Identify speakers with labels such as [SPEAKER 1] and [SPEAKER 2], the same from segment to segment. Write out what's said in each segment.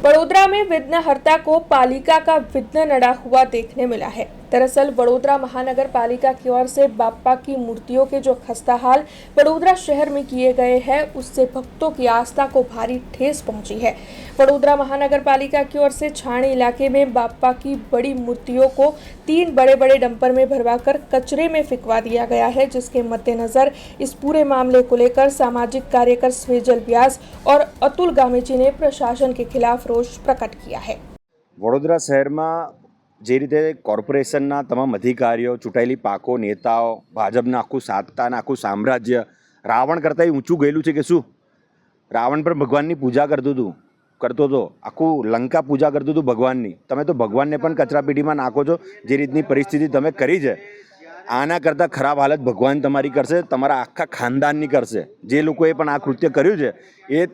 [SPEAKER 1] वडोदरा में विघ्नहर्ता को पालिका का विघ्न नड़ा हुआ देखने मिला है। दरअसल वडोदरा महानगर पालिका की ओर से बाप्पा की मूर्तियों के जो खस्ताहाल वडोदरा शहर में किए गए हैं, उससे भक्तों की आस्था को भारी ठेस पहुंची है। वडोदरा महानगर पालिका की ओर से छाणी इलाके में बाप्पा की बड़ी मूर्तियों को 3 बड़े डंपर में भरवाकर कचरे में फिकवा दिया गया है, जिसके मद्देनजर इस पूरे मामले को लेकर सामाजिक कार्यकर स्वेजल व्यास और अतुल गामेची ने प्रशासन के खिलाफ रोष प्रकट किया है।
[SPEAKER 2] वडोदरा शहर में जे रीते कोर्पोरेशनना तमाम अधिकारीओ, चूंटायेली पाको, नेताओ, भाजपना आखुं सत्ता ने आखुं साम्राज्य रावण करता ऊँचું ગયેલું છે કે શું? રાવણ પર ભગવાનની પૂજા કરતો હતો, આખું લંકા પૂજા કરતું હતું ભગવાનની. તમે તો ભગવાનને પણ કચરાપેટીમાં નાખો છો. જે રીતની પરિસ્થિતિ તમે કરી છે, આના કરતાં ખરાબ હાલત ભગવાન તમારી કરશે, તમારા આખા ખાનદાનની કરશે. જે લોકોએ પણ આ કૃત્ય કર્યું છે એ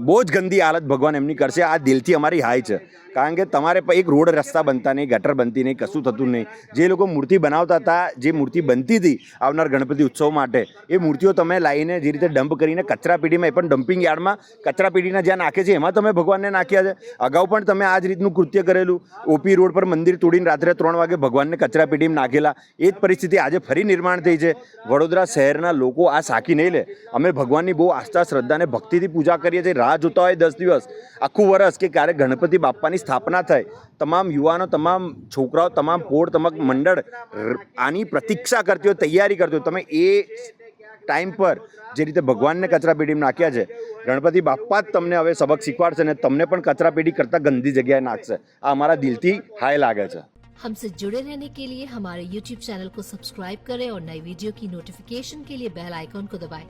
[SPEAKER 2] બહુ જ ગંદી હાલત ભગવાન એમની કરશે. આ દિલથી અમારી હાય છે, કારણ કે તમારે એક રોડ રસ્તા બનતા નહીં, ગટર બનતી નહીં, કશું થતું નહીં. જે લોકો મૂર્તિ બનાવતા હતા, જે મૂર્તિ બનતી હતી આવનાર ગણપતિ ઉત્સવ માટે, એ મૂર્તિઓ તમે લાવીને જે રીતે ડમ્પ કરીને કચરાપેટીમાં, એ પણ ડમ્પિંગ યાર્ડમાં કચરાપેટીના જ્યાં નાખે છે એમાં તમે ભગવાનને નાખ્યા છે. અગાઉ પણ તમે આ જ રીતનું કૃત્ય કરેલું. ઓપી રોડ પર મંદિર તોડીને રાત્રે 3 વાગે ભગવાનને કચરાપેટીમાં નાખેલા. એ જ પરિસ્થિતિ આજે ફરી નિર્માણ થઈ છે. વડોદરા શહેરના લોકો આ સાકી નહીં લે. અમે ભગવાનની બહુ આસ્થા, શ્રદ્ધા અને ભક્તિથી પૂજા કરીએ છીએ. રાહ જોતા હોય 10 દિવસ, આખું વર્ષ કે ક્યારે ગણપતિ બાપ્પાની સ્થાપના થાય. તમામ યુવાનો, તમામ છોકરાઓ, તમામ પોળ, તમામ મંડળ આની પ્રતીક્ષા કરતી હોય, તૈયારી કરતી હોય. તમે એ ટાઈમ પર જે રીતે ભગવાનને કચરાપેટીમાં નાખ્યા છે, ગણપતિ બાપ્પા જ તમને હવે સબક શીખવાડશે અને તમને પણ કચરાપેટી કરતાં ગંદી જગ્યાએ નાખશે. આ અમારા દિલથી હાય લાગે છે.
[SPEAKER 3] हमसे जुड़े रहने के लिए हमारे YouTube चैनल को सब्सक्राइब करें और नई वीडियो की नोटिफिकेशन के लिए बेल आइकॉन को दबाएं।